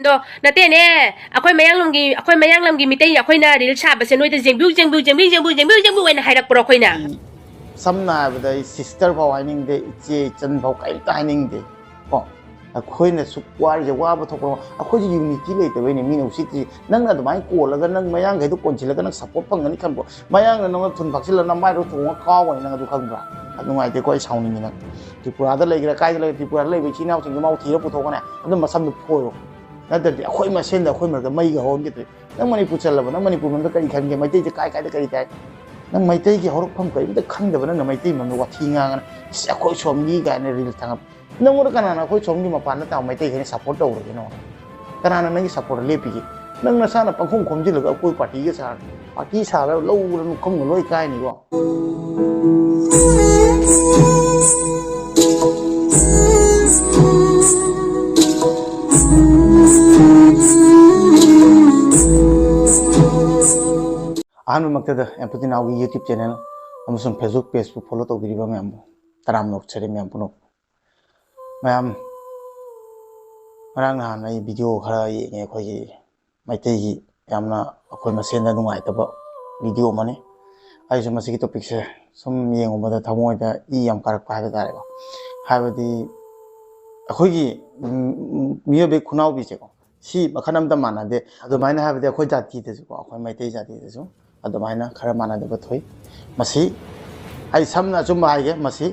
ꯗꯣ ꯅꯠꯇꯦꯅꯦ ꯑꯩꯈꯣꯏ ꯃꯌꯥꯡꯂꯝꯒꯤ ꯃꯤꯇꯩ ꯑꯩꯈꯣꯏꯅ ꯔꯤꯜ ꯁꯥꯕꯁꯦ ꯅꯣꯏꯗ ꯖꯦꯡꯕꯤꯌꯨ ꯑꯣꯏꯅ ꯍꯥꯏꯔꯛꯄ꯭ꯔꯣ ꯑꯩꯈꯣꯏꯅ ꯁꯝꯅ ꯍꯥꯏꯔꯕꯗ ꯑꯩ ꯁꯤꯁꯇꯔ ꯐꯥꯎ ꯍꯥꯏꯅꯤꯡꯗꯦ ꯏꯆꯦ ꯏꯆꯟ ꯐꯥꯎ ꯀꯔꯤꯝꯇ ꯍꯥꯏꯅꯤꯡꯗꯦ ꯀꯣ ꯑꯩꯈꯣꯏꯅ ꯁꯨꯛ ꯋꯥꯔꯤꯁꯦ ꯋꯥꯕ ꯊꯣꯛꯄ ꯑꯩꯈꯣꯏꯁꯦ ꯌꯨꯅꯤꯇꯤ ꯂꯩꯇꯕꯩꯅꯦ ꯃꯤꯅ ꯎꯁꯤꯠꯇ꯭ꯔꯤ ꯅꯪꯅ ꯑꯗꯨꯃꯥꯏꯅ ꯀꯣꯜꯂꯒ ꯅꯪ ꯃꯌꯥꯡꯈꯩꯗꯣ ꯀꯣꯟꯁꯤꯜꯂꯒ ꯅꯪ ꯁꯞꯄꯣꯔꯠ ꯐꯪꯒꯅꯤ ꯈꯟꯕ꯭ꯔꯣ ꯃꯌꯥꯡꯅ ꯅꯪꯅ ꯊꯨꯟ ꯐꯥꯛꯁꯤꯜꯂꯒ ꯅꯃꯥꯏꯗꯣ ꯊꯣꯡꯉꯒ ꯀꯥꯎꯒꯅꯤ ꯅꯪ ꯑꯗꯨ ꯈꯪꯕ꯭ꯔꯥ ಅದು ꯅꯨꯡꯉꯥꯏꯇꯦꯀꯣ ꯑꯩ ꯁꯥꯎꯅꯤꯡꯉꯤ ꯅꯪ ꯇ꯭ꯔꯤꯄꯨꯔꯥꯗ ꯂꯩꯒꯦꯔꯥ ꯀꯥꯏꯗ ꯂꯩꯒꯦꯔꯥ ꯇ꯭ꯔꯤꯄꯨꯔꯥꯗ ꯂꯩꯕ ꯏꯆꯤꯜ ꯏꯅꯥꯎꯁꯤꯡꯗꯣ ꯃꯥꯎ ꯊꯤꯔ ꯄꯨꯊꯣꯛꯀꯅꯦ ꯑꯗꯨꯝ ꯃꯁꯝꯗꯣ ꯐꯣꯏꯔꯣ ꯅꯠꯇ꯭ꯔꯗꯤ ꯑꯩꯈꯣꯏ ꯃꯁꯦꯟꯗ ꯑꯩꯈꯣꯏ ꯃꯔꯛꯇ ꯃꯩꯒ ꯍꯧꯍꯟꯈꯤꯗ꯭ꯔꯦ ꯅꯪ ꯃꯅꯤꯄꯨꯔ ꯆꯠꯂꯕ ꯅꯪ ꯃꯅꯤꯄꯨꯔ ꯃꯔꯝꯗ ꯀꯔꯤ ꯈꯟꯒꯦ ꯃꯩꯇꯩꯁꯦ ꯀꯥꯏꯗ ꯀꯔꯤ ꯇꯥꯏ ꯅꯪ ꯃꯩꯇꯩꯒꯤ ꯍꯧꯔꯛꯐꯝ ꯀꯔꯤꯝꯇ ꯈꯪꯗꯕ ꯅꯪꯅ ꯃꯩꯇꯩ ꯃꯔꯝꯗ ꯋꯥꯊꯤ ꯉꯥꯡꯉꯅ ꯑꯩꯈꯣꯏ ꯁꯣꯝꯒꯤ ꯀꯥꯏꯅ ꯔꯤꯜꯁ ꯊꯥꯡꯒꯠ ꯅꯪꯉꯣꯟꯗ ꯀꯅꯥꯅ ꯑꯩꯈꯣꯏ ꯁꯣꯝꯒꯤ ꯃꯄꯥꯟꯗ ꯇꯥꯕ ꯃꯩꯇꯩꯈꯩꯅ ꯁꯞꯄꯣꯔꯠ ꯇꯧꯔꯒꯦ ꯅꯉꯣꯟꯗ ꯀꯅꯥꯅ ꯅꯪꯒꯤ ꯁꯞꯄꯣꯔꯠ ꯂꯦꯞꯄꯤꯒꯦ ꯅꯪ ꯅꯁꯥꯅ ꯄꯪꯈꯣꯡ ꯈꯣꯝꯖꯤꯜꯂꯒ ꯑꯩꯈꯣꯏ ꯄꯥꯔꯇꯤꯒ ꯁꯥꯔ ꯄꯥꯔꯇꯤ ꯁꯥꯔꯒ ꯂꯧꯕꯗ ꯂꯨꯈꯝꯒ ꯂꯣꯏ ꯀꯥꯏꯅꯤꯀꯣ ꯑꯍꯥꯟꯕꯃꯛꯇꯗ ꯑꯦꯝꯄꯇꯤ ꯅꯥꯎꯒꯤ ꯌꯨꯇ꯭ꯌꯨꯕ ꯆꯦꯅꯦꯜ ꯑꯃꯁꯨꯡ ꯐꯦꯁꯕꯨꯛ ꯄꯦꯖꯄꯨ ꯐꯣꯂꯣ ꯇꯧꯕꯤꯔꯤꯕ ꯃꯌꯥꯝꯕꯨ ꯇꯔꯥꯝꯅ ꯑꯣꯛꯆꯔꯤ ꯃꯌꯥꯝ ꯄꯨꯝꯅꯃꯛ ꯃꯌꯥꯝ ꯉꯔꯥꯡ ꯅꯍꯥꯟ ꯑꯩ ꯚꯤꯗꯤꯑꯣ ꯈꯔ ꯌꯦꯡꯉꯦ ꯑꯩꯈꯣꯏꯒꯤ ꯃꯩꯇꯩꯒꯤ ꯌꯥꯝꯅ ꯑꯩꯈꯣꯏ ꯃꯁꯦꯟꯗ ꯅꯨꯡꯉꯥꯏꯇꯕ ꯚꯤꯗꯤꯑꯣ ꯑꯃꯅꯤ ꯑꯩꯁꯨ ꯃꯁꯤꯒꯤ ꯇꯣꯄꯤꯛꯁꯦ ꯁꯨꯝ ꯌꯦꯡꯉꯨꯕꯗ ꯊꯃꯣꯏꯗ ꯏ ꯌꯥꯝ ꯀꯥꯔꯛꯄ ꯍꯥꯏꯕ ꯇꯥꯔꯦꯀꯣ ꯍꯥꯏꯕꯗꯤ ꯑꯩꯈꯣꯏꯒꯤ ꯃꯤꯑꯣꯏꯕꯒꯤ ꯈꯨꯅꯥꯎꯕꯤꯁꯦꯀꯣ ꯁꯤ ꯃꯈꯜ ꯑꯃꯇ ꯃꯥꯟꯅꯗꯦ ꯑꯗꯨꯃꯥꯏꯅ ꯍꯥꯏꯕꯗꯤ ꯑꯩꯈꯣꯏ ꯖꯥꯇꯤꯗꯁꯨꯀꯣ ꯑꯩꯈꯣꯏ ꯃꯩꯇꯩ ꯖꯥꯇꯤꯗꯁꯨ ꯑꯗꯨꯃꯥꯏꯅ ꯈꯔ ꯃꯥꯟꯅꯗꯕ ꯊꯣꯛꯏ ꯃꯁꯤ ꯑꯩ ꯁꯝꯅ ꯑꯆꯨꯝꯕ ꯍꯥꯏꯒꯦ ꯃꯁꯤ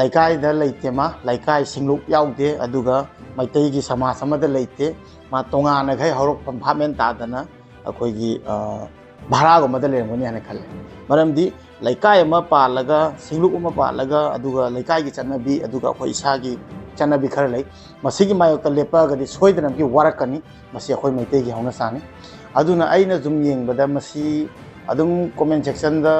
ꯂꯩꯀꯥꯏꯗ ꯂꯩꯇꯦ ꯃꯥ ꯂꯩꯀꯥꯏ ꯁꯤꯡꯂꯨꯞ ꯌꯥꯎꯗꯦ ꯑꯗꯨꯒ ꯃꯩꯇꯩꯒꯤ ꯁꯃꯥꯖ ꯑꯃꯗ ꯂꯩꯇꯦ ꯃꯥ ꯇꯣꯉꯥꯟꯅꯈꯩ ꯍꯧꯔꯛꯐꯝ ꯚꯥꯞꯃꯦꯟ ꯇꯥꯗꯅ ꯑꯩꯈꯣꯏꯒꯤ ꯚꯔꯥꯒꯨꯝꯕꯗ ꯂꯩꯔꯝꯒꯅꯤ ꯍꯥꯏꯅ ꯈꯜꯂꯦ ꯃꯔꯝꯗꯤ ꯂꯩꯀꯥꯏ ꯑꯃ ꯄꯥꯜꯂꯒ ꯁꯤꯡꯂꯨꯞ ꯑꯃ ꯄꯥꯜꯂꯒ ꯑꯗꯨꯒ ꯂꯩꯀꯥꯏꯒꯤ ꯆꯠꯅꯕꯤ ꯑꯗꯨꯒ ꯑꯩꯈꯣꯏ ꯏꯁꯥꯒꯤ ꯆꯠꯅꯕꯤ ꯈꯔ ꯂꯩ ꯃꯁꯤꯒꯤ ꯃꯥꯌꯣꯛꯇ ꯂꯦꯞꯄꯛꯑꯒꯗꯤ ꯁꯣꯏꯗꯅꯃꯛꯀꯤ ꯋꯥꯔꯛꯀꯅꯤ ꯃꯁꯤ ꯑꯩꯈꯣꯏ ꯃꯩꯇꯩꯒꯤ ꯍꯧꯅꯁꯥꯅꯤ ꯑꯗꯨꯅ ꯑꯩꯅ ꯁꯨꯝ ꯌꯦꯡꯕꯗ ꯃꯁꯤ ꯑꯗꯨꯝ ꯀꯣꯃꯦꯟ ꯁꯦꯛꯁꯟꯗ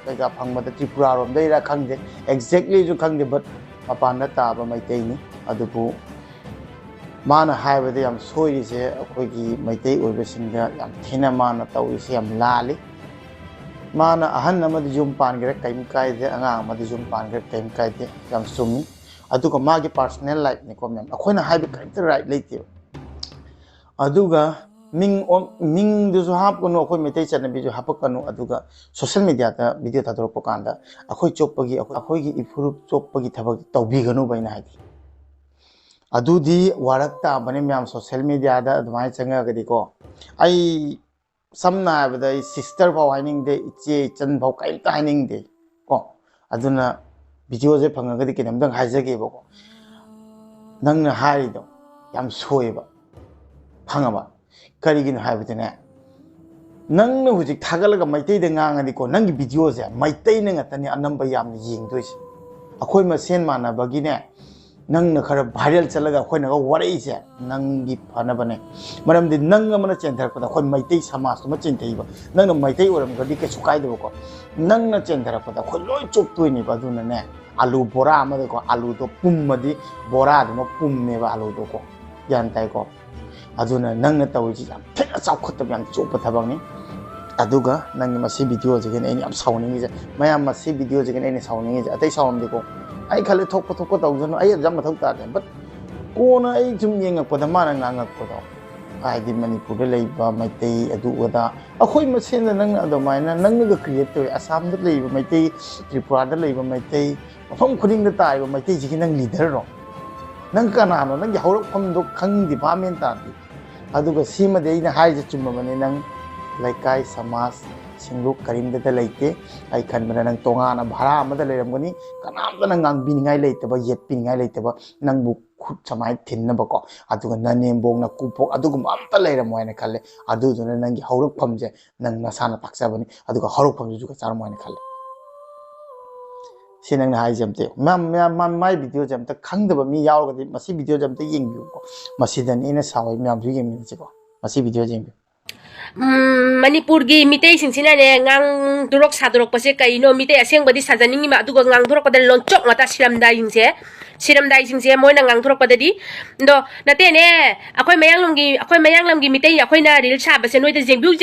ꯀꯩꯀꯥ ꯐꯪꯕꯗ ꯇ꯭ꯔꯤꯄꯨꯔꯥꯔꯣꯝꯗꯩꯔꯥ ꯈꯪꯗꯦ ꯑꯦꯛꯖꯦꯛꯂꯤꯁꯨ ꯈꯪꯗꯦ ꯕꯠ ꯃꯄꯥꯟꯗ ꯇꯥꯕ ꯃꯩꯇꯩꯅꯤ ꯑꯗꯨꯕꯨ ꯃꯥꯅ ꯍꯥꯏꯕꯗ ꯌꯥꯝ ꯁꯣꯏꯔꯤꯁꯦ ꯑꯩꯈꯣꯏꯒꯤ ꯃꯩꯇꯩ ꯑꯣꯏꯕꯁꯤꯡꯗ ꯌꯥꯝ ꯊꯤꯅ ꯃꯥꯅ ꯇꯧꯔꯤꯁꯦ ꯌꯥꯝ ꯂꯥꯜꯂꯤ ꯃꯥꯅ ꯑꯍꯟ ꯑꯃꯗ ꯌꯨꯝ ꯄꯥꯟꯒꯦꯔꯥ ꯀꯔꯤꯝ ꯀꯥꯏꯗꯦ ꯑꯉꯥꯡ ꯑꯃꯗ ꯌꯨꯝ ꯄꯥꯟꯒꯦꯔꯥ ꯀꯔꯤꯝ ꯀꯥꯏꯗꯦ ꯌꯥꯝ ꯆꯨꯝꯃꯤ ꯑꯗꯨꯒ ꯃꯥꯒꯤ ꯄꯥꯔꯁꯣꯅꯦꯜ ꯂꯥꯏꯐꯅꯤꯀꯣ ꯃꯦꯝ ꯑꯩꯈꯣꯏꯅ ꯍꯥꯏꯕ ꯀꯔꯤꯝꯇ ꯔꯥꯏꯠ ꯂꯩꯇꯦꯕ ꯑꯗꯨꯒ ꯃꯤꯡꯗꯨꯁꯨ ꯍꯥꯞꯀꯅꯨ ꯑꯩꯈꯣꯏ ꯃꯩꯇꯩ ꯆꯠꯅꯕꯤꯁꯨ ꯍꯥꯞꯄꯛꯀꯅꯨ ꯑꯗꯨꯒ ꯁꯣꯁꯤꯌꯦꯜ ꯃꯤꯗꯤꯌꯥꯗ ꯚꯤꯗꯤꯑꯣ ꯊꯥꯗꯣꯔꯛꯄ ꯀꯥꯟꯗ ꯑꯩꯈꯣꯏ ꯆꯣꯞꯄꯒꯤ ꯑꯩꯈꯣꯏꯒꯤ ꯏꯐꯨꯔꯨꯞ ꯆꯣꯞꯄꯒꯤ ꯊꯕꯛ ꯇꯧꯕꯤꯒꯅꯨꯕ ꯑꯩꯅ ꯍꯥꯏꯗꯤ ꯑꯗꯨꯗꯤ ꯋꯥꯔꯛ ꯇꯥꯕꯅꯤ ꯃꯌꯥꯝ ꯁꯣꯁꯤꯌꯦꯜ ꯃꯤꯗꯤꯌꯥꯗ ꯑꯗꯨꯃꯥꯏꯅ ꯆꯪꯉꯒꯗꯤꯀꯣ ꯑꯩ ꯁꯝꯅ ꯍꯥꯏꯔꯕꯗ ꯑꯩ ꯁꯤꯁꯇꯔ ꯐꯥꯎ ꯍꯥꯏꯅꯤꯡꯗꯦ ꯏꯆꯦ ꯏꯆꯟ ꯐꯥꯎ ꯀꯔꯤꯝꯇ ꯍꯥꯏꯅꯤꯡꯗꯦ ꯀꯣ ꯑꯗꯨꯅ ꯚꯤꯗꯤꯑꯣꯁꯦ ꯐꯪꯉꯒꯗꯤ ꯀꯩꯅꯣꯝꯇꯪ ꯍꯥꯏꯖꯒꯦꯕꯀꯣ ꯅꯪꯅ ꯍꯥꯏꯔꯤꯗꯣ ꯌꯥꯝ ꯁꯣꯏꯕ ꯈꯪꯉꯕ ꯀꯔꯤꯒꯤꯅꯣ ꯍꯥꯏꯕꯗꯅꯦ ꯅꯪꯅ ꯍꯧꯖꯤꯛ ꯊꯥꯒꯠꯂꯒ ꯃꯩꯇꯩꯗ ꯉꯥꯡꯉꯗꯤꯀꯣ ꯅꯪꯒꯤ ꯚꯤꯗꯤꯑꯣꯁꯦ ꯃꯩꯇꯩꯅ ꯉꯥꯛꯇꯅꯤ ꯑꯅꯝꯕ ꯌꯥꯝꯅ ꯌꯦꯡꯗꯣꯏꯁꯦ ꯑꯩꯈꯣꯏ ꯃꯁꯦꯟ ꯃꯥꯟꯅꯕꯒꯤꯅꯦ ꯅꯪꯅ ꯈꯔ ꯚꯥꯏꯔꯦꯜ ꯆꯠꯂꯒ ꯑꯩꯈꯣꯏꯅꯒ ꯋꯥꯔꯛꯏꯁꯦ ꯅꯪꯒꯤ ꯐꯅꯕꯅꯦ ꯃꯔꯝꯗꯤ ꯅꯪ ꯑꯃꯅ ꯆꯦꯟꯊꯔꯛꯄꯗ ꯑꯩꯈꯣꯏ ꯃꯩꯇꯩ ꯁꯃꯥꯖꯇꯨꯃ ꯆꯦꯟꯊꯩꯕ ꯅꯪꯅ ꯃꯩꯇꯩ ꯑꯣꯏꯔꯝꯒꯗꯤ ꯀꯩꯁꯨ ꯀꯥꯏꯗꯕꯀꯣ ꯅꯪꯅ ꯆꯦꯟꯊꯔꯛꯄꯗ ꯑꯩꯈꯣꯏ ꯂꯣꯏ ꯆꯣꯞꯇꯣꯏꯅꯦꯕ ꯑꯗꯨꯅꯅꯦ ꯑꯥꯂꯨ ꯕꯣꯔꯥ ꯑꯃꯗꯀꯣ ꯑꯥꯂꯨꯗꯣ ꯄꯨꯝꯃꯗꯤ ꯕꯣꯔꯥꯗꯨꯃ ꯄꯨꯝꯃꯦꯕ ꯑꯥꯂꯨꯗꯣꯀꯣ ꯒ꯭ꯌꯥꯟ ꯇꯥꯏꯀꯣ ꯑꯗꯨꯅ ꯅꯪꯅ ꯇꯧꯔꯤꯁꯤ ꯌꯥꯝ ꯊꯤꯅ ꯆꯥꯎꯈꯠꯇꯕ ꯌꯥꯝ ꯆꯣꯞꯄ ꯊꯕꯛꯅꯤ ꯑꯗꯨꯒ ꯅꯪꯒꯤ ꯃꯁꯤ ꯚꯤꯗꯤꯑꯣꯁꯤꯒꯤꯅꯤ ꯑꯩꯅ ꯌꯥꯝ ꯁꯥꯎꯅꯤꯡꯉꯤꯁꯦ ꯃꯌꯥꯝ ꯃꯁꯤ ꯚꯤꯗꯤꯑꯣꯁꯤꯒꯤꯅꯤ ꯑꯩꯅ ꯁꯥꯎꯅꯤꯡꯉꯤꯁꯦ ꯑꯇꯩ ꯁꯥꯎꯔꯝꯗꯦꯀꯣ ꯑꯩ ꯈꯜꯂꯦ ꯊꯣꯛꯄ ꯇꯧꯖꯅꯨ ꯑꯩ ꯑꯗꯨꯝ ꯃꯊꯧ ꯇꯥꯗꯦ ꯕꯠ ꯀꯣꯟꯅ ꯑꯩ ꯁꯨꯝ ꯌꯦꯡꯉꯛꯄꯗ ꯃꯥꯅ ꯉꯥꯡꯉꯛꯄꯗꯣ ꯍꯥꯏꯗꯤ ꯃꯅꯤꯄꯨꯔꯗ ꯂꯩꯕ ꯃꯩꯇꯩ ꯑꯗꯨ ꯑꯗꯥ ꯑꯩꯈꯣꯏ ꯃꯁꯦꯟꯗ ꯅꯪꯅ ꯑꯗꯨꯃꯥꯏꯅ ꯅꯪꯅꯒ ꯀ꯭ꯔꯤꯌꯦꯠ ꯇꯧꯋꯤ ꯑꯁꯥꯝꯗ ꯂꯩꯕ ꯃꯩꯇꯩ ꯇ꯭ꯔꯤꯄꯨꯔꯥꯗ ꯂꯩꯕ ꯃꯩꯇꯩ ꯃꯐꯝ ꯈꯨꯗꯤꯡꯗ ꯇꯥꯔꯤꯕ ꯃꯩꯇꯩꯁꯤꯒꯤ ꯅꯪ ꯂꯤꯗꯔꯔꯣ ꯅꯪ ꯀꯅꯥꯅꯣ ꯅꯪꯒꯤ ꯍꯧꯔꯛꯐꯝꯗꯣ ꯈꯪꯗꯦ ꯚꯥꯞꯃꯦꯟ ꯇꯥꯗꯦ ꯑꯗꯨꯒ ꯁꯤꯃꯗꯤ ꯑꯩꯅ ꯍꯥꯏꯔꯤꯁꯦ ꯆꯨꯝꯃꯕꯅꯤ ꯅꯪ ꯂꯩꯀꯥꯏ ꯁꯃꯥꯖ ꯁꯤꯡꯂꯨꯞ ꯀꯔꯤꯝꯇꯗ ꯂꯩꯇꯦ ꯑꯩ ꯈꯟꯕꯗ ꯅꯪ ꯇꯣꯉꯥꯟꯅ ꯚꯔꯥ ꯑꯃꯗ ꯂꯩꯔꯝꯒꯅꯤ ꯀꯅꯥꯝꯇꯅ ꯉꯥꯡꯕꯤꯅꯤꯡꯉꯥই ꯂꯩꯇꯕ ꯌꯦꯠꯄꯤꯅꯤꯡꯉꯥই ꯂꯩꯇꯕ ꯅꯪꯕꯨ ꯈꯨꯠ ꯁꯨꯃꯥꯏꯅ ꯊꯤꯟꯅꯕꯀꯣ ꯑꯗꯨꯒ ꯅꯅꯦꯝꯕꯣꯛ ꯅꯀꯨꯕꯣꯛ ꯑꯗꯨꯒꯨꯝꯕ ꯑꯝꯇ ꯂꯩꯔꯝꯃꯣꯏ ꯍꯥꯏꯅ ꯈꯜꯂꯦ ꯑꯗꯨꯗꯨꯅ ꯅꯪꯒꯤ ꯍꯧꯔꯛꯐꯝꯁꯦ ꯅꯪ ꯅꯁꯥꯅ ꯇꯥꯛꯆꯕꯅꯤ ꯑꯗꯨꯒ ꯍꯧꯔꯛꯐꯝꯁꯤꯁꯨ ꯆꯥꯔꯝꯃꯣꯏ ꯍꯥꯏꯅ ꯈꯜꯂꯦ ꯁꯤ ꯅꯪꯅ ꯍꯥꯏꯁꯦ ꯑꯝꯇ ꯃꯥꯏ ꯚꯤꯗꯤꯑꯣꯁꯦ ꯑꯝꯇ ꯈꯪꯗꯕ ꯃꯤ ꯌꯥꯎꯔꯒꯗꯤ ꯃꯁꯤ ꯚꯤꯗꯤꯑꯣꯁꯦ ꯑꯝꯇ ꯌꯦꯡꯕꯤꯌꯨꯀꯣ ꯃꯁꯤꯗꯅꯤ ꯑꯩꯅ ꯁꯥꯎꯋꯤ ꯃꯌꯥꯝꯁꯨ ꯌꯦꯡꯃꯤꯟꯅꯁꯤꯀꯣ ꯃꯁꯤ ꯚꯤꯗꯤꯑꯣꯁꯦ ꯌꯦꯡꯕꯤꯌꯨ ꯃꯅꯤꯄꯨꯔꯒꯤ ꯃꯤꯇꯩꯁꯤꯡꯁꯤꯅꯅꯦ ꯉꯥꯡꯗꯣꯔꯛ ꯁꯥꯗꯣꯔꯛꯄꯁꯦ ꯀꯩꯅꯣ ꯃꯤꯇꯩ ꯑꯁꯦꯡꯕꯗꯤ ꯁꯥꯖꯅꯤꯡꯉꯤꯕ ꯑꯗꯨꯒ ꯉꯥꯡꯊꯣꯔꯛꯄꯗ ꯂꯣꯟꯆꯣꯛ ꯉꯥꯛꯇ ꯁꯤꯔꯝꯗꯥꯏꯁꯤꯡꯁꯦ ꯃꯣꯏꯅ ꯉꯥꯡꯊꯣꯔꯛꯄꯗꯗꯤ ꯑꯗꯣ ꯅꯠꯇꯦꯅꯦ ꯑꯩꯈꯣꯏ ꯃꯌꯥꯡꯂꯝꯒꯤ ꯃꯤꯇꯩ ꯑꯩꯈꯣꯏꯅ ꯔꯤꯜ ꯁꯥꯕꯁꯦ ꯅꯣꯏꯗ ꯖꯦꯡꯕꯤꯌꯨ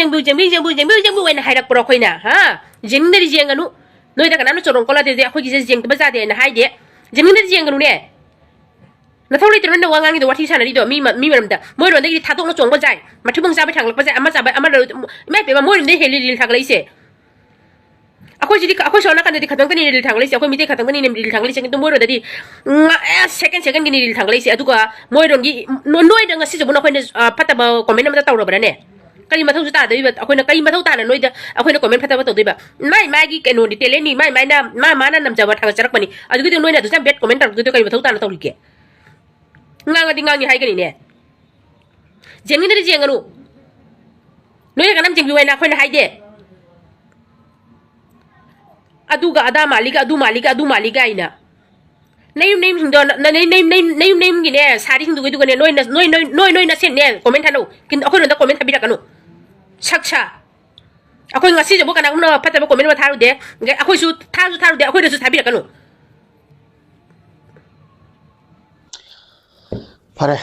ꯑꯣꯏꯅ ꯍꯥꯏꯔꯛꯄ꯭ꯔꯣ ꯑꯩꯈꯣꯏꯅ ꯍꯥ ꯖꯦꯡꯅꯤꯡꯗꯗꯤ ꯖꯦꯡꯒꯅꯨ ꯅꯣꯏꯗ ꯀꯅꯥꯝꯅ ꯆꯣꯔꯣꯡ ꯀꯣꯜꯂꯗꯤ ꯑꯩꯈꯣꯏꯒꯤꯁꯦ ꯖꯦꯡꯗꯕ ꯌꯥꯗꯦꯅ ꯍꯥꯏꯗꯦ ꯖꯦꯡꯅꯤꯡꯗꯗꯤ ꯖꯦꯡꯒꯅꯨꯅꯦ na thau lai tron na wangang ni do wathi sana ri do mi maram da moi ron de tha tok na chong ba jai ma thu bang sa ba thang lak ba jai ama sa ba ama mai pe ma moi ron de heli ril thang lai se akoi jidi akoi shona kan de khatang tani ril thang lai se akoi mi te khatang tani nem ril thang lai se kin to moi ron da di second gi ni ril thang lai se adu ka moi ron gi noi da ngasi jo na khoi na phata ba comment na ta taw ro ba ne kari ma thau su ta da ba akoi na kari ma thau ta na noi da akoi na comment phata ba to de ba mai gi ke no di tele ni mai na ma na nam ja ba thang charak pani adu gi noi na du jam bet comment tar du kari ma thau ta na taw ri ke ngang di ngang ni hai ka ni ne jeng ni jeng anu noi ka nam jeng bi wai na khoi na hai de aduga ada malika adu malika ina name hindo name gi ne sari hindu gi du ne noi na sen ne comment hanu kin akoi na comment habira kanu sakcha akoi ngasi jo kana na pata ba comment ma tharu de akoi su tharu de akoi su habira kanu fare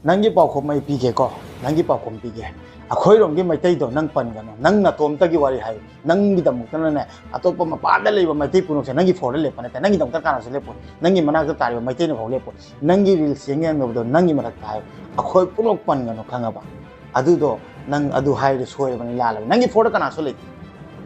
nangi pau khom mai pi ge ko nangi pau khom pi ge akhoi rom gi mai tai do nang pan ga no nang na tom ta gi wari hai nang gi dam ta na atop ma pa da le ba mai tai puno se nangi for le pa na nangi dam ta kana se le po nangi mana ga ta ri mai tai no le po nangi ril seng yang no do nangi ma ta akhoi puno pan ga no khanga ba adu do nang adu hai de soi ba ni la la nangi for kana so le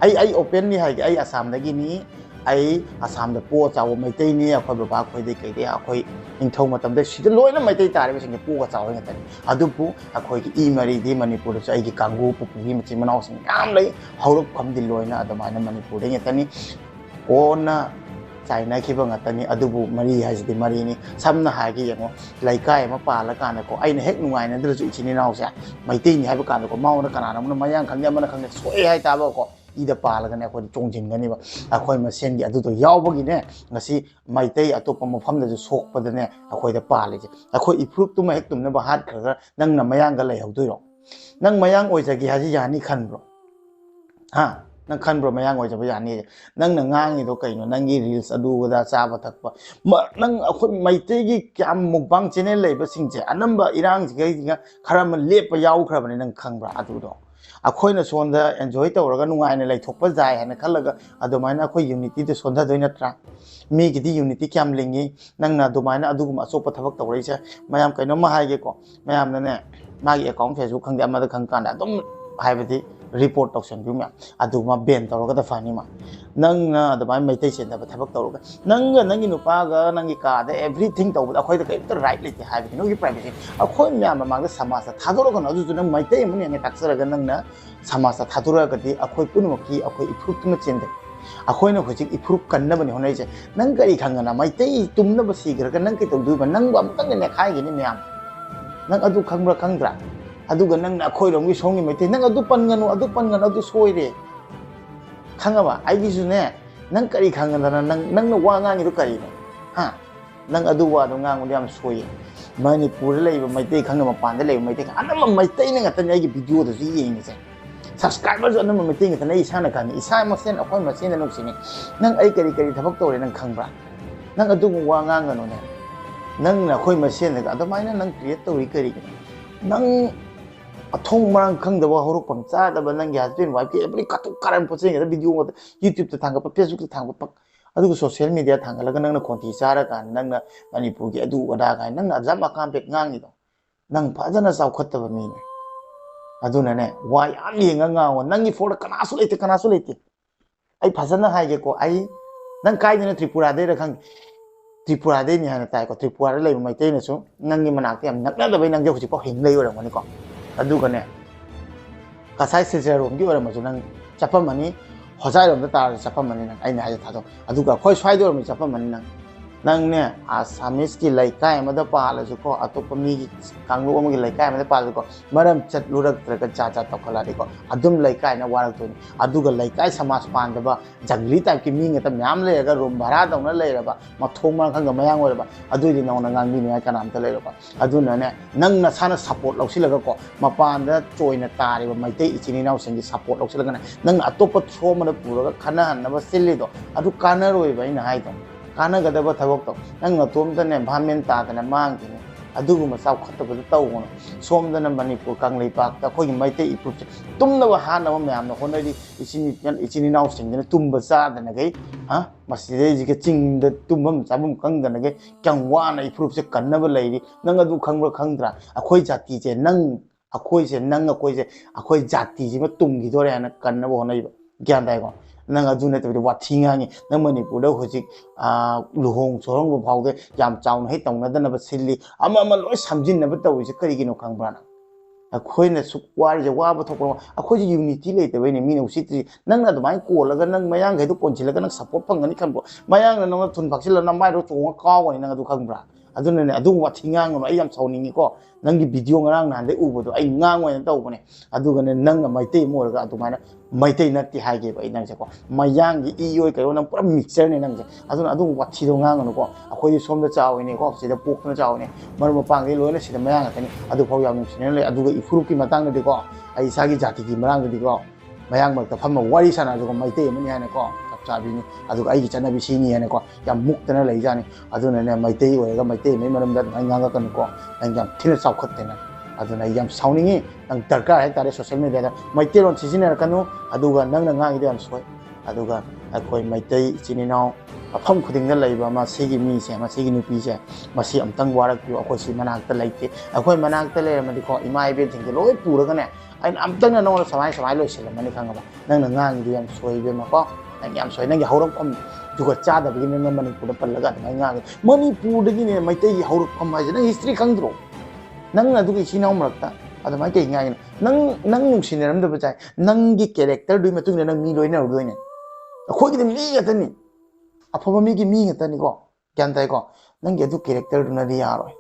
ai open ni hai ai asam da gi ni ai asam da po chaw mai tai ni akhoi ba khoi de kai de akhoi ing thau ma tam de si de loi na mai tai ta ri sing po ga chaw nga ta adu pu akhoi ki i mari di manipur cha ai ki kangu pu pu mi chi manau sing kam lai hauruk kham di loi na adama na manipur de nga ni ona China ki ba nga ta ni adu bu mari ha ji mari ni sam na ha ki yango lai kai ma pa la ka na ko ai na hek nungai na de chi ni nau sa mai tai ni ha ba ka na ko mau na kana na ma yang khang ya ma na khang soi hai ta ba ko ida pala ga ne ko chong jin ga ni ba akhoi ma sen gi adu to yaw ba gi ne ngasi mai tai atop ma pham da sok pa da ne akhoi da pa le ji akhoi improve tu ma hek tum na ba hat kha nang na mayang ga lai hau doi ro nang mayang oi ja gi ha ji ya ni khan bro ha nang khan bro mayang oi ja ba ya ni nang na ngang ni do kai no nang gi reels adu ga da cha ba thak pa nang akhoi mai tai gi kyam mukbang channel lai ba sing je anamba irang ji ga khara ma lep pa yaw khra ba ni nang khang bra adu do अखोइना सोंदा enjoy तौरगा नुंगाइना लाइथोकपा जाय हाना खलगा अदुमाइना अखोइ यूनिटी दे सोंदा दोइ नत्रा मी गिदी यूनिटी क्याम लिंगी नंगना अदुमाइना अदुगुम अचोप थबक तौरैसे मयाम कैनो मा हाइगे को मयाम ने मागी अकाउंट फेसबुक खंगे अमदा खंग कांदा अदुम हाइबदी रिपोर्ट तौसन बिमा अदुमा बेन तौरगा द फानिमा नंगना अदुमाइ मैतै सेंदा थबक तौरगा नंगा नंगी नुपागा नंगी कादा एवरीथिंग तौब अखोइ द कैत राइट लेते हाइबदी नोगी प्राइवेसी अखोइ म्याम मांगा समाज थादोरगा नजु नंग मैतै मुनि ने ताक्सरगा नंगना समाज थादोरगदी अखोइ पुनमकी अखोइ इफ्रुट तुम चेंदे अखोइना होजिक इफ्रुट कन्नबनि होनाइजे नंग करी खंगना मैतै तुमनब सिगरगा नंग के तौदुबा नंग अमतंग ने खाइगिनि म्याम नंग अदु खंगब्रा खंगद्रा अदुगा नंग अखोइ रोंगी सोंगी मैतै नंग अदु पनगनु अदु सोइरे खंगबा आइगिसुने नंग करी खंगना नंग वा ngangi करीनो हा नंग अदु वा दो ngangu याम सोइ मणिपुर लेबा मैतै खंग मपान दे लेबा मैतै अनम मैतै न ngata ngai वीडियो दो जी येंगे से subscribers Anam Meitei ngata nei isa na kan isa masen अखोइ मसेन न नुक्सिनि नंग ai करी थबक तोरे नंग खंगब्रा नंग अदु वा nganगनो ने नंग ना अखोइ मसेन गा अदमाइना नंग क्रिएट तोरि करी नंग अथों मांग खंगदबा हरुक पम चादबा नंग या हस्बैंड वाइफ के एवरी कतु कारण पसे गा वीडियो YouTube ते थांगा Facebook ते थांगा पक अदुग सोशल मीडिया थांगा लगा नंग कोंती चारा का नंग मणिपुर के अदु अदा का नंग अजम अकाम पे ngangi दो नंग फजना चावखतबा मीने अदुना ने वा याम येंगा ngango नंगी फोड़ कनासु लेते आई फजना हाइगे को आई नंग काइदना त्रिपुरा दे रखंग त्रिपुरा दे नि हाना ताइ को त्रिपुरा ले मैतै नसु नंगी मनाक याम नकना दबै नंग हुजि को हिंग लै ओरमनि को अदुगने कसाइ सेजरोम गी ओरमसु नंग चपमनि हजाइरोम द तार चपमनि नंग आइना हाय थादो अदुगा खोइ स्वाइदोरम चपमनि नंग नंगने आसामिस की लैकाय मद पालसु को अतोप मी कांगलु अमगी लैकाय मद पालसु को मरम चटलुरक तरक चाचा तखलादि को अदुम लैकाय न वारक तोनि अदुगा लैकाय समाज पांदबा जंगली टाइप की मींग त म्याम लेगा रूम भाड़ा दौना लेरबा मथों मा खंग मयांग ओरबा अदुदि नौना गांगी ने कनाम त लेरबा अदुना ने नंग नसाना सपोर्ट लौसिलगा को मपान द चोइना तारिबा मैते इचिनि नाउ संगी सपोर्ट लौसिलगा नंग अतोप थ्रो मन पुरगा खना हनबा सिल्लिदो अदु कानरोइबा इन हाइदो कानगदबा थबक तो नंग नतोम तने भामेन तादना मांगिनि ꯑꯗꯨꯒꯨꯝꯕ ꯆꯥꯎꯈꯠꯇꯕꯗꯨ ꯇꯧꯒꯅꯨ ꯁꯣꯝꯗꯅ ꯃꯅꯤꯄꯨꯔ ꯀꯪꯂꯩꯄꯥꯛꯇ ꯑꯩꯈꯣꯏꯒꯤ ꯃꯩꯇꯩ ꯏꯐꯨꯔꯨꯞꯁꯦ ꯇꯨꯝꯅꯕ ꯍꯥꯠꯅꯕ ꯃꯌꯥꯝꯅ ꯍꯣꯠꯅꯔꯤ ꯏꯆꯤꯟ ꯏꯅꯥꯎꯁꯤꯡꯗꯨꯅ ꯇꯨꯝꯕ ꯆꯥꯗꯅꯈꯩ ꯃꯁꯤꯗꯩꯁꯤꯒ ꯆꯤꯡꯗ ꯇꯨꯝꯐꯝ ꯆꯥꯐꯝ ꯈꯪꯗꯅꯈꯩ ꯀꯌꯥꯝ ꯋꯥꯅ ꯏꯐꯨꯔꯨꯞꯁꯦ ꯀꯟꯅꯕ ꯂꯩꯔꯤ ꯅꯪ ꯑꯗꯨ ꯈꯪꯕ꯭ꯔꯥ ꯈꯪꯗ꯭ꯔꯥ ꯑꯩꯈꯣꯏ ꯖꯥꯇꯤꯁꯦ ꯑꯩꯈꯣꯏ ꯖꯥꯇꯤꯁꯤꯃ ꯇꯨꯝꯈꯤꯗꯣꯔꯦ ꯍꯥꯏꯅ ꯀꯟꯅꯕ ꯍꯣꯠꯅꯔꯤꯕ ꯒ꯭ꯌꯥꯟ ꯇꯥꯏꯀꯣ ꯅꯪ ꯑꯗꯨ ꯅꯠꯇꯕꯤꯗ ꯋꯥꯊꯤ ꯉꯥꯡꯉꯤ ꯅꯪ ꯃꯅꯤꯄꯨꯔꯗ ꯍꯧꯖꯤꯛ ꯂꯨꯍꯣꯡ ꯁꯣꯔꯍꯣꯡꯕ ꯐꯥꯎꯗ ꯌꯥꯝ ꯆꯥꯎꯅ ꯍꯦꯛ ꯇꯧꯅꯗꯅꯕ ꯁꯤꯜꯂꯤ ꯑꯃ ꯂꯣꯏ ꯁꯝꯖꯤꯟꯅꯕ ꯇꯧꯔꯤꯁꯦ ꯀꯔꯤꯒꯤꯅꯣ ꯈꯪꯕ꯭ꯔꯥ ꯅꯪ ꯑꯩꯈꯣꯏꯅ ꯁꯨꯛ ꯋꯥꯔꯤꯁꯦ ꯋꯥꯕ ꯊꯣꯛꯄ ꯑꯩꯈꯣꯏꯁꯦ ꯌꯨꯅꯤꯇꯤ ꯂꯩꯇꯕꯩꯅꯦ ꯃꯤꯅ ꯎꯁꯤꯠꯇ꯭ꯔꯤ ꯅꯪꯅ ꯑꯗꯨꯃꯥꯏꯅ ꯀꯣꯜꯂꯒ ꯅꯪ ꯃꯌꯥꯡꯈꯩꯗꯣ ꯀꯣꯟꯁꯤꯜꯂꯒ ꯅꯪ ꯁꯞꯄꯣꯔꯠ ꯐꯪꯒꯅꯤ ꯈꯟꯕ꯭ꯔꯣ ꯃꯌꯥꯡꯅ ꯅꯪꯅ ꯊꯨꯟ ꯐꯥꯛꯁꯤꯜꯂꯒ ꯅꯃꯥꯏꯗꯣ ꯆꯣꯡꯉꯒ ꯀꯥꯎꯒꯅꯤ ꯅꯪ ꯑꯗꯨ ꯈꯪꯕ꯭ꯔꯥ ꯑꯗꯨꯅꯅꯦ ꯑꯗꯨꯒꯨꯝꯕ ꯋꯥꯊꯤ ꯉꯥꯡꯒꯅꯨ ꯑꯩ ꯌꯥꯝ ꯁꯥꯎꯅꯤꯡꯉꯤꯀꯣ ꯅꯪꯒꯤ ꯚꯤꯗꯤꯑꯣ ꯉꯔꯥꯡ ꯅꯍꯥꯟꯗꯩ ꯎꯕꯗꯣ ꯑꯩ ꯉꯥꯡꯉꯣꯏꯅ ꯇꯧꯕꯅꯦ ꯑꯗꯨꯒꯅꯦ ꯅꯪꯅ ꯃꯩꯇꯩ ꯑꯃ ꯑꯣꯏꯔꯒ ꯑꯗꯨꯃꯥꯏꯅ ꯃꯩꯇꯩ ꯅꯠꯇꯦ ꯍꯥꯏꯒꯦꯕ ꯑꯩ ꯅꯪꯁꯦꯀꯣ ꯃꯌꯥꯡꯒꯤ ꯏ ꯑꯣꯏ ꯀꯩꯔꯣ ꯅꯪ ꯄꯨꯔꯥ ꯃꯤꯛꯁꯆꯔꯅꯦ ꯅꯪꯁꯦ ꯑꯗꯨꯅ ꯑꯗꯨꯒꯨꯝꯕ ꯋꯥꯊꯤꯗꯣ ꯉꯥꯡꯒꯅꯨꯀꯣ ꯑꯩꯈꯣꯏꯗꯤ ꯁꯣꯝꯗ ꯆꯥꯎꯏꯅꯦꯀꯣ ꯁꯤꯗ ꯄꯣꯛꯇꯨꯅ ꯆꯥꯎꯏꯅꯦ ꯃꯔꯨꯞ ꯃꯄꯥꯡꯗꯤ ꯂꯣꯏꯅ ꯁꯤꯗ ꯃꯌꯥꯡ ꯉꯥꯛꯇꯅꯤ ꯑꯗꯨꯐꯥꯎ ꯌꯥꯝ ꯅꯨꯡꯁꯤꯅꯅ ꯂꯩ ꯑꯗꯨꯒ ꯏꯐꯨꯔꯨꯞꯀꯤ ꯃꯇꯥꯡꯗꯗꯤꯀꯣ ꯑꯩ ꯏꯁꯥꯒꯤ ꯖꯥꯇꯤꯒꯤ ꯃꯇꯥꯡꯗꯗꯤꯀꯣ ꯃꯌꯥꯡ ꯃꯔꯛꯇ ꯐꯝꯃ ꯋꯥꯔꯤ ꯁꯥꯟꯅꯔꯁꯨꯀꯣ ꯃꯩꯇꯩ ꯑꯃꯅꯤ ꯍꯥꯏꯅꯀꯣ ꯆꯞ ꯆꯥꯕꯤꯅꯤ ꯑꯗꯨꯒ ꯑꯩꯒꯤ ꯆꯠꯅꯕꯤ ꯁꯤꯅꯤ ꯍꯥꯏꯅꯀꯣ ꯌꯥꯝ ꯃꯨꯛꯇꯅ ꯂꯩꯖꯥꯅꯤ ꯑꯗꯨꯅꯅꯦ ꯃꯩꯇꯩ ꯑꯣꯏꯔꯒ ꯃꯩꯇꯩ ꯑꯃꯒꯤ ꯃꯔꯝꯗ ꯑꯗꯨꯃꯥꯏꯅ ꯉꯥꯡꯉꯛꯀꯅꯨꯀꯣ ꯅꯪ ꯌꯥꯝ ꯊꯤꯅ ꯆꯥꯎꯈꯠꯇꯦ ꯅꯪ ꯑꯗꯨꯅ ꯑꯩ ꯌꯥꯝ ꯁꯥꯎꯅꯤꯡꯉꯤ ꯅꯪ ꯗꯔꯀꯥꯔ ꯍꯥꯏꯇꯥꯔꯦ ꯁꯣꯁꯤꯌꯦꯜ ꯃꯦꯗꯤꯌꯥꯗ ꯃꯩꯇꯩꯂꯣꯟ ꯁꯤꯖꯤꯟꯅꯔꯛꯀꯅꯨ ꯑꯗꯨꯒ ꯅꯪꯅ ꯉꯥꯡꯉꯤꯗꯣ ꯌꯥꯝ ꯁꯣꯏ ꯑꯗꯨꯒ ꯑꯩꯈꯣꯏ ꯃꯩꯇꯩ ꯏꯆꯤꯟ ꯏꯅꯥꯎ ꯃꯐꯝ ꯈꯨꯗꯤꯡꯗ ꯂꯩꯕ ꯃꯁꯤꯒꯤ ꯃꯤꯁꯦ ꯃꯁꯤꯒꯤ ꯅꯨꯄꯤꯁꯦ ꯃꯁꯤ ꯑꯝꯇꯪ ꯋꯥꯔꯛꯄꯤꯌꯨ ꯑꯩꯈꯣꯏ ꯁꯤ ꯃꯅꯥꯛꯇ ꯂꯩꯇꯦ ꯑꯩꯈꯣꯏ ꯃꯅꯥꯛꯇ ꯂꯩꯔꯝꯃꯗꯤꯀꯣ ꯏꯃꯥ ꯏꯕꯦꯟꯁꯤꯡꯁꯦ ꯂꯣꯏ ꯄꯨꯔꯒꯅꯦ ꯑꯩꯅ ꯑꯝꯇꯪꯅ ꯅꯉꯣꯟꯗ ꯁꯨꯃꯥꯏꯅ ꯂꯣꯏꯁꯤꯜꯂꯝꯃꯅꯤ ꯈꯪꯉꯕ ꯅꯪꯅ ꯉꯥꯡꯉꯤꯗꯣ ꯌꯥꯝ ꯁꯣꯏ ꯏꯕꯦꯝꯃꯀꯣ ꯅꯪ ꯌꯥꯝ ꯁꯣꯏ ꯅꯪꯒꯤ ꯍꯧꯔꯛꯐꯝ ꯖꯨꯒꯣꯠ ꯆꯥꯗꯕꯒꯤꯅꯤ ꯅꯪ ꯃꯅꯤꯄꯨꯔꯗ ꯄꯜꯂꯒ ꯑꯗꯨꯃꯥꯏꯅ ꯉꯥꯡꯉꯤ ꯃꯅꯤꯄꯨꯔꯗꯒꯤꯅꯦ ꯃꯩꯇꯩꯒꯤ ꯍꯧꯔꯛꯐꯝ ꯍꯥꯏꯁꯦ ꯅꯪ ꯍꯤꯁꯇ꯭ꯔꯤ ꯈꯪꯗ꯭ꯔꯣ ꯅꯪ ꯑꯗꯨꯒ ꯏꯆꯤꯟ ꯏꯅꯥꯎ ꯃꯔꯛꯇ ꯑꯗꯨꯃꯥꯏꯅ ꯀꯩ ꯉꯥꯡꯉꯤꯅꯣ ꯅꯪ ꯅꯨꯡꯁꯤꯅꯔꯝꯗꯕ ꯆꯥꯏ ꯅꯪꯒꯤ ꯀꯦꯔꯦꯛꯇꯔꯗꯨꯒꯤ ꯃꯇꯨꯡ ꯏꯟꯅ ꯅꯪ ꯃꯤ ꯂꯣꯏꯅꯔꯨꯗꯣꯏꯅꯦ ꯑꯩꯈꯣꯏꯒꯤꯗꯤ ꯃꯤ ꯉꯥꯛꯇꯅꯤ ꯑꯐꯕ ꯃꯤꯒꯤ ꯃꯤ ꯉꯥꯛꯇꯅꯤꯀꯣ ꯒ꯭ꯌꯥꯟ ꯇꯥꯏꯀꯣ ꯅꯪꯒꯤ ꯑꯗꯨ ꯀꯦꯔꯦꯛꯇꯔꯗꯨꯅꯗꯤ ꯌꯥꯔꯣꯏ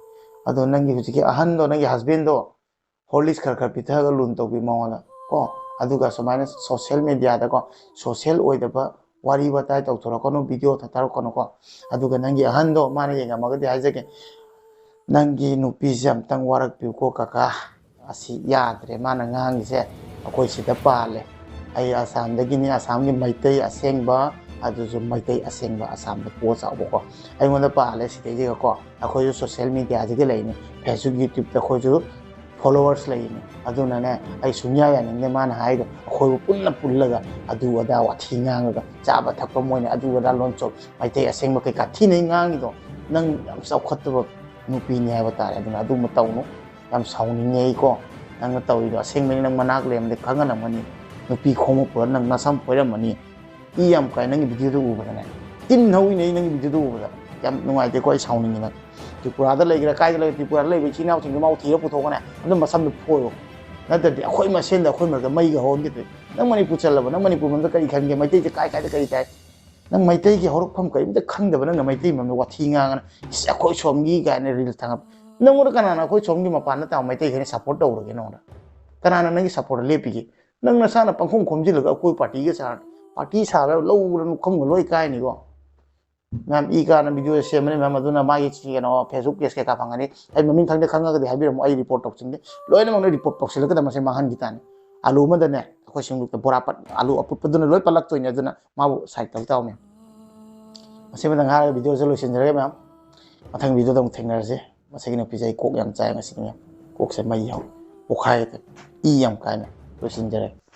ꯑꯗꯣ ꯅꯪꯒꯤ ꯍꯧꯖꯤꯛꯀꯤ ꯑꯍꯟꯗꯣ ꯅꯪꯒꯤ ꯍꯁꯕꯦꯟꯗꯣ ꯍꯣꯔꯂꯤꯛꯁ ꯈꯔ ꯄꯤꯊꯔꯒ ꯂꯨꯟ ꯇꯧꯕꯤ ꯃꯉꯣꯟꯗ ꯀꯣ ꯑꯗꯨꯒ ꯁꯨꯃꯥꯏꯅ ꯁꯣꯁꯤꯌꯦꯜ ꯃꯦꯗꯤꯌꯥꯗꯀꯣ ꯁꯣꯁꯤꯌꯦꯜ ꯑꯣꯏꯗꯕ ꯋꯥꯔꯤ ꯋꯥꯇꯥꯏ ꯇꯧꯊꯣꯔꯛꯀꯅꯨ ꯚꯤꯗꯤꯑꯣ ꯊꯥꯔꯛꯀꯅꯨꯀꯣ ꯑꯗꯨꯒ ꯅꯪꯒꯤ ꯑꯍꯟꯗꯣ ꯃꯥꯅ ꯌꯦꯡꯉꯝꯃꯒꯗꯤ ꯍꯥꯏꯖꯒꯦ ꯅꯪꯒꯤ ꯅꯨꯄꯤꯁꯦ ꯑꯝꯇꯪ ꯋꯥꯔꯛꯄꯤꯌꯨꯀꯣ ꯀꯀꯥ ꯑꯁꯤ ꯌꯥꯗ꯭ꯔꯦ ꯃꯥꯅ ꯉꯥꯡꯉꯤꯁꯦ ꯑꯩꯈꯣꯏ ꯁꯤꯗ ꯄꯥꯜꯂꯦ ꯑꯩ ꯑꯁꯥꯝꯗꯒꯤꯅꯤ ꯑꯁꯥꯝꯒꯤ ꯃꯩꯇꯩ ꯑꯁꯦꯡꯕ ꯑꯗꯨꯁꯨ ꯃꯩꯇꯩ ꯑꯁꯦꯡꯕ ꯑꯁꯥꯝꯗ ꯄꯣꯛꯑ ꯆꯥꯎꯕꯀꯣ ꯑꯩꯉꯣꯟꯗ ꯄꯥꯜꯂꯦ ꯁꯤꯗꯩꯁꯤꯒꯀꯣ ꯑꯩꯈꯣꯏꯁꯨ ꯁꯣꯁꯤꯌꯦꯜ ꯃꯦꯗꯤꯌꯥꯁꯤꯒ ꯂꯩꯅꯤ ꯐꯦꯁꯕꯨꯛ ꯌꯨꯇ꯭ꯌꯨꯕꯇ ꯑꯩꯈꯣꯏꯁꯨ ꯐꯣꯂꯣꯋꯔꯁ ꯂꯩꯅꯤ ꯑꯗꯨꯅꯅꯦ ꯑꯩ ꯁꯨꯡꯌꯥ ꯌꯥꯅꯤꯡꯗꯦ ꯃꯥꯅ ꯍꯥꯏꯗꯣ ꯑꯩꯈꯣꯏꯕꯨ ꯄꯨꯜꯂꯒ ꯑꯗꯨ ꯑꯗꯥ ꯋꯥꯊꯤ ꯉꯥꯡꯉꯒ ꯆꯥꯕ ꯊꯛꯄ ꯃꯣꯏꯅ ꯑꯗꯨ ꯑꯗꯥ ꯂꯣꯟꯆꯣꯛ ꯃꯩꯇꯩ ꯑꯁꯦꯡꯕ ꯀꯩꯀꯥ ꯊꯤꯅꯩ ꯉꯥꯡꯉꯤꯗꯣ ꯅꯪ ꯌꯥꯝ ꯆꯥꯎꯈꯠꯇꯕ ꯅꯨꯄꯤꯅꯤ ꯍꯥꯏꯕ ꯇꯥꯔꯦ ꯑꯗꯨꯅ ꯑꯗꯨꯝꯕ ꯇꯧꯅꯨ ꯌꯥꯝ ꯁꯥꯎꯅꯤꯡꯉꯦ ꯑꯩꯀꯣ ꯅꯪꯅ ꯇꯧꯔꯤꯗꯣ ꯑꯁꯦꯡꯕꯅꯤ ꯅꯪ ꯃꯅꯥꯛ ꯂꯩꯔꯝꯗꯤ ꯈꯪꯉꯝꯒꯅꯤ ꯅꯨꯄꯤ ꯈꯣꯡꯎꯞꯄꯨꯔ ꯅꯪ ꯅꯁꯝ ꯐꯣꯏꯔꯝꯃꯅꯤ ꯏ ꯌꯥꯝ ꯀꯥꯏ ꯅꯪꯒꯤ ꯚꯤꯗꯤꯑꯣꯗꯣ ꯎꯕꯗꯅꯦ ꯇꯤꯟ ꯍꯧꯏꯅꯦ ꯑꯩ ꯅꯪꯒꯤ ꯚꯤꯗꯤꯑꯣꯗꯣ ꯎꯕꯗ ꯌꯥꯝ ꯅꯨꯡꯉꯥꯏꯇꯦꯀꯣ ꯑꯩ ꯁꯥꯎꯅꯤꯡꯉꯤ ꯅꯪ ꯇ꯭ꯔꯤꯄꯨꯔꯥꯗ ꯂꯩꯒꯦꯔꯥ ꯀꯥꯏꯗ ꯂꯩꯒꯦꯔꯥ ꯇ꯭ꯔꯤꯄꯨꯔꯥꯗ ꯂꯩꯕ ꯏꯆꯤꯜ ꯏꯅꯥꯎꯁꯤꯡꯗꯣ ꯃꯥꯎ ꯊꯤꯔ ꯄꯨꯊꯣꯛꯑꯒꯅꯦ ꯑꯗꯨꯝ ꯃꯁꯝꯗꯣ ꯐꯣꯏꯌꯣ ꯅꯠꯇ꯭ꯔꯗꯤ ꯑꯩꯈꯣꯏ ꯃꯁꯦꯟꯗ ꯑꯩꯈꯣꯏ ꯃꯔꯛꯇ ꯃꯩꯒ ꯍꯧꯍꯟꯈꯤꯗ꯭ꯔꯦ ꯅꯪ ꯃꯅꯤꯄꯨꯔ ꯆꯠꯂꯕ ꯅꯪ ꯃꯅꯤꯄꯨꯔ ꯃꯔꯝꯗ ꯀꯔꯤ ꯈꯟꯒꯦ ꯃꯩꯇꯩꯁꯦ ꯀꯥꯏꯗ ꯀꯔꯤ ꯇꯥꯏ ꯅꯪ ꯃꯩꯇꯩꯒꯤ ꯍꯧꯔꯛꯐꯝ ꯀꯔꯤꯝꯇ ꯈꯪꯗꯕ ꯅꯪꯅ ꯃꯩꯇꯩ ꯃꯔꯝꯗ ꯋꯥꯊꯤ ꯉꯥꯡꯉꯅ ꯑꯩꯈꯣꯏ ꯁꯣꯝꯒꯤ ꯀꯥꯏꯅ ꯔꯤꯜꯁ ꯊꯥꯡꯒꯠ ꯅꯪꯉꯣꯟꯗ ꯀꯅꯥꯅ ꯑꯩꯈꯣꯏ ꯁꯣꯝꯒꯤ ꯃꯄꯥꯟꯗ ꯇꯥꯕ ꯃꯩꯇꯩꯈꯩꯅ ꯁꯞꯄꯣꯔꯠ ꯇꯧꯔꯒꯦ ꯅꯉꯣꯟꯗ ꯀꯅꯥꯅ ꯅꯪꯒꯤ ꯁꯞꯄꯣꯔꯠ ꯂꯦꯞꯄꯤꯒꯦ ꯅꯪ ꯅꯁꯥꯅ ꯄꯪꯈꯣꯡ ꯈꯣꯝꯖꯤꯜꯂꯒ ꯑꯩꯈꯣꯏ ꯄꯥꯔꯇꯤꯒ ꯁꯥꯔ ꯄꯥꯔꯇꯤ ꯁꯥꯕ ꯂꯧꯕꯗ ꯂꯨꯈꯝꯒ ꯂꯣꯏ ꯀꯥꯏꯅꯤꯀꯣ ꯃꯌꯥꯝ ꯏ ꯀꯥꯅ ꯚꯤꯗꯤꯑꯣ ꯁꯦꯝꯕꯅꯤ ꯃꯌꯥꯝ ꯑꯗꯨꯅ ꯃꯥꯒꯤ ꯀꯩꯅꯣ ꯐꯦꯁꯕꯨꯛ ꯄꯦꯖ ꯀꯩꯀꯥ ꯐꯪꯒꯅꯤ ꯑꯩ ꯃꯃꯤꯡ ꯈꯪꯉꯒꯗꯤ ꯍꯥꯏꯕꯤꯔꯝꯃꯣ ꯑꯩ ꯔꯤꯄꯣꯔꯠ ꯇꯧꯁꯤꯟꯒꯦ ꯂꯣꯏꯅꯃꯛꯅ ꯔꯤꯄꯣꯔꯠ ꯇꯧꯁꯤꯜꯂꯒꯗ ꯃꯁꯤ ꯃꯥꯡꯍꯟꯈꯤ ꯇꯥꯅꯤ ꯑꯂꯨ ꯑꯃꯗꯅꯦ ꯑꯩꯈꯣꯏ ꯁꯤꯡꯂꯨꯞꯇ ꯕꯣꯔꯥ ꯑꯂꯨ ꯑꯄꯨꯠꯄꯗꯨꯅ ꯂꯣꯏ ꯄꯜꯂꯛꯇꯣꯏꯅꯦ ꯑꯗꯨꯅ ꯃꯥꯕꯨ ꯁꯥꯏꯠ ꯇꯧ ꯇꯥꯎꯅꯦ ꯃꯁꯤꯃꯗ ꯍꯥꯏꯔꯒ ꯚꯤꯗꯤꯑꯣꯁꯦ ꯂꯣꯏꯁꯤꯟꯖꯔꯒꯦ ꯃꯌꯥꯝ ꯃꯊꯪ ꯚꯤꯗꯤꯑꯣꯗ ꯑꯃꯨꯛ ꯊꯦꯡꯅꯔꯁꯤ ꯃꯁꯤꯒꯤ ꯅꯨꯄꯤꯁꯦ ꯑꯩ ꯀꯣꯛ ꯌꯥꯝ ꯆꯥꯏ ꯉꯁꯤꯗꯤ ꯃꯌꯥꯝ ꯀꯣꯛꯁꯦ ꯃꯩ ꯍꯧꯏ ꯄꯣꯛꯈꯥꯏꯒꯗ ꯏ ꯌꯥꯝ ꯀꯥꯏꯅ ꯂꯣꯏꯁꯤꯟꯖꯔꯒꯦ